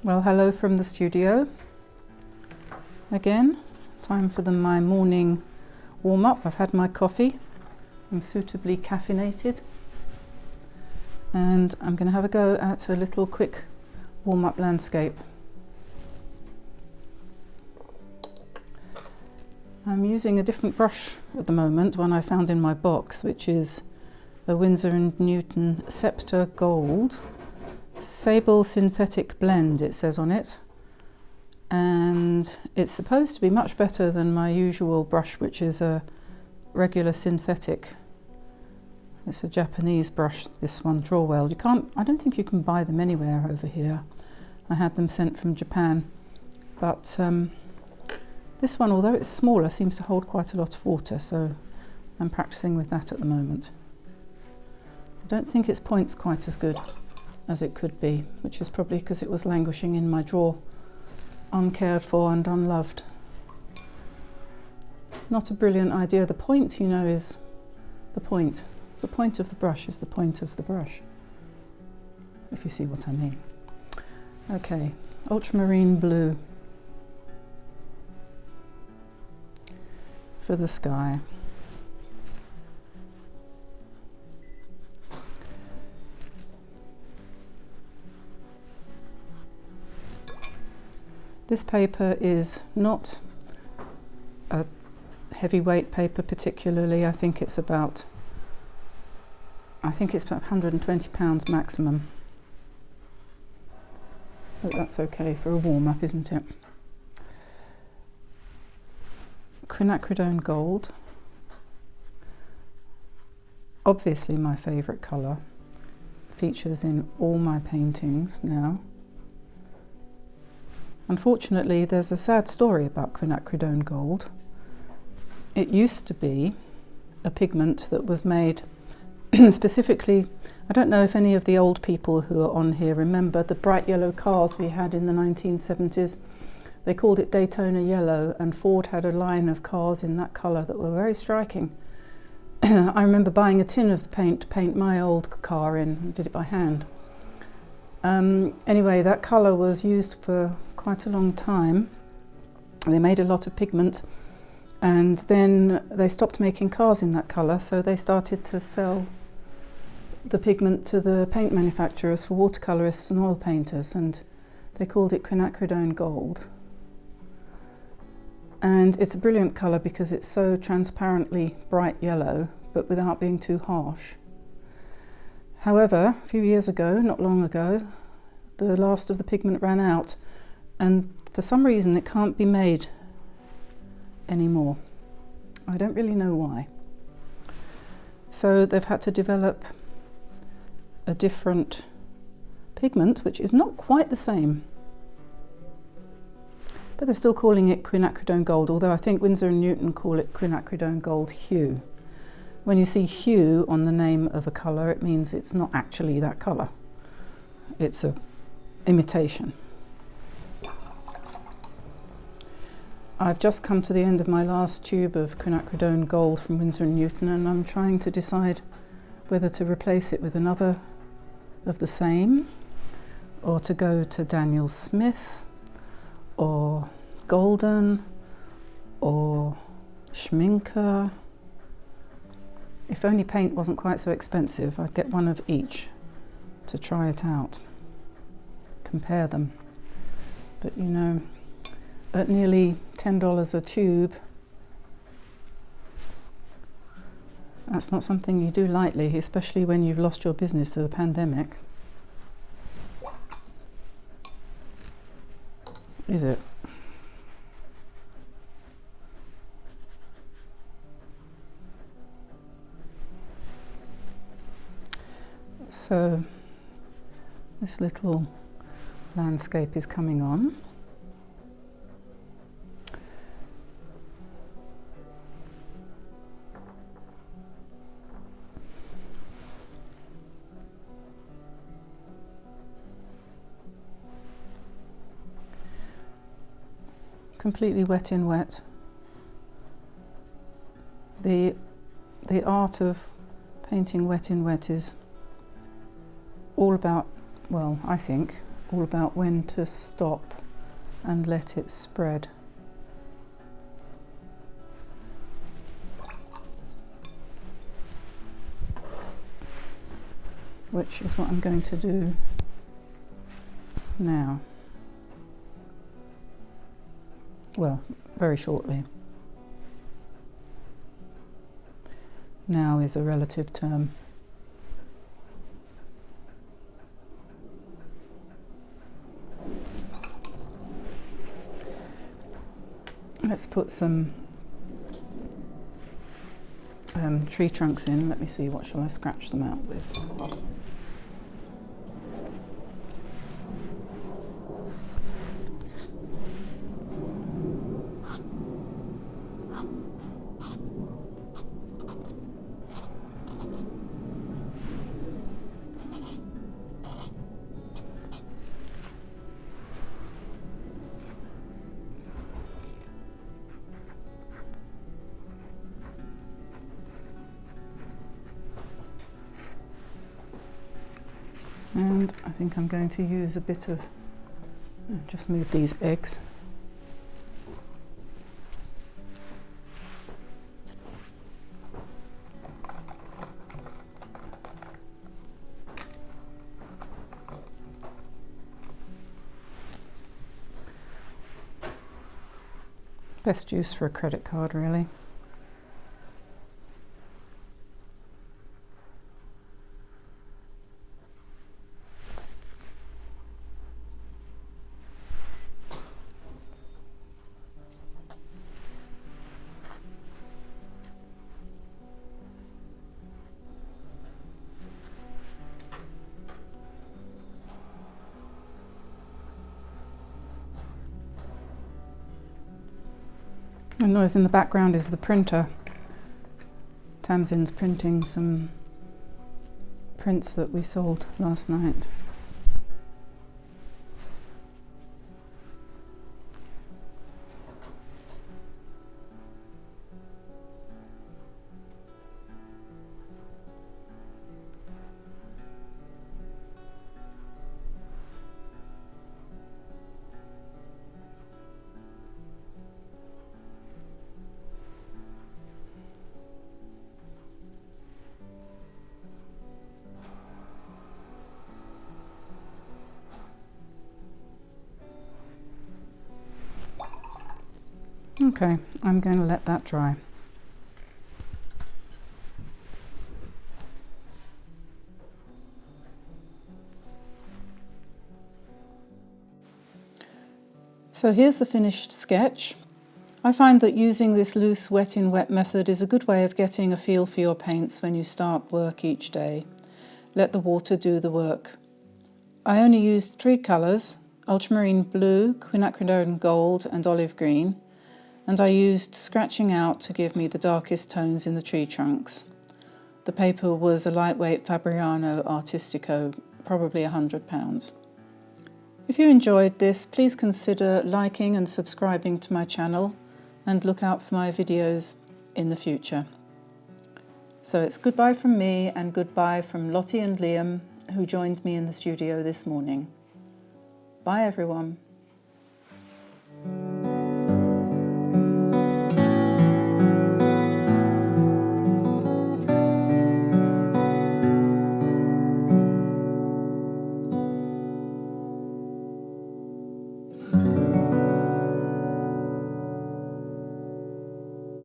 Well, hello from the studio again. Time for my morning warm-up. I've had my coffee. I'm suitably caffeinated. And I'm going to have a go at a little quick warm-up landscape. I'm using a different brush at the moment, one I found in my box, which is a Winsor and Newton Sepia Gold Sable Synthetic Blend, it says on it. And it's supposed to be much better than my usual brush, which is a regular synthetic. It's a Japanese brush, this one, Drawwell. I don't think you can buy them anywhere over here. I had them sent from Japan. But this one, although it's smaller, seems to hold quite a lot of water, so I'm practicing with that at the moment. I don't think its point's quite as good as it could be, which is probably because it was languishing in my drawer, uncared for and unloved. Not a brilliant idea. The point, you know, is the point. The point of the brush is the point of the brush, if you see what I mean. Okay, ultramarine blue for the sky. This paper is not a heavyweight paper particularly. I think it's about 120 pounds maximum. But that's okay for a warm-up, isn't it? Quinacridone Gold. Obviously my favourite colour. Features in all my paintings now. Unfortunately, there's a sad story about Quinacridone Gold. It used to be a pigment that was made specifically, I don't know if any of the old people who are on here remember the bright yellow cars we had in the 1970s. They called it Daytona Yellow, and Ford had a line of cars in that colour that were very striking. I remember buying a tin of the paint to paint my old car in. I did it by hand. Anyway, that colour was used for quite a long time. They made a lot of pigment, and then they stopped making cars in that colour, so they started to sell the pigment to the paint manufacturers for watercolourists and oil painters, and they called it Quinacridone Gold. And it's a brilliant colour because it's so transparently bright yellow, but without being too harsh. However, a few years ago, not long ago, the last of the pigment ran out, and for some reason it can't be made anymore. I don't really know why. So they've had to develop a different pigment, which is not quite the same. But they're still calling it Quinacridone Gold, although I think Winsor and Newton call it Quinacridone Gold Hue. When you see hue on the name of a colour, it means it's not actually that colour. It's an imitation. I've just come to the end of my last tube of Quinacridone Gold from Winsor and Newton, and I'm trying to decide whether to replace it with another of the same, or to go to Daniel Smith, or Golden, or Schminker. If only paint wasn't quite so expensive, I'd get one of each to try it out, compare them. But you know, at nearly $10 a tube, that's not something you do lightly, especially when you've lost your business to the pandemic. Is it? So This little landscape is coming on. Completely wet in wet. The art of painting wet in wet is all about, well, I think, all about when to stop and let it spread. Which is what I'm going to do now. Well, very shortly. Now is a relative term. Let's put some tree trunks in. Let me see, what shall I scratch them out with? And I think I'm going to use a bit of, just move these eggs. Best use for a credit card, really. The noise in the background is the printer. Tamsin's printing some prints that we sold last night. Okay, I'm going to let that dry. So here's the finished sketch. I find that using this loose wet in wet method is a good way of getting a feel for your paints when you start work each day. Let the water do the work. I only used 3 colours, ultramarine blue, quinacridone gold and olive green, and I used scratching out to give me the darkest tones in the tree trunks. The paper was a lightweight Fabriano Artistico, probably £100. If you enjoyed this, please consider liking and subscribing to my channel and look out for my videos in the future. So it's goodbye from me and goodbye from Lottie and Liam, who joined me in the studio this morning. Bye everyone.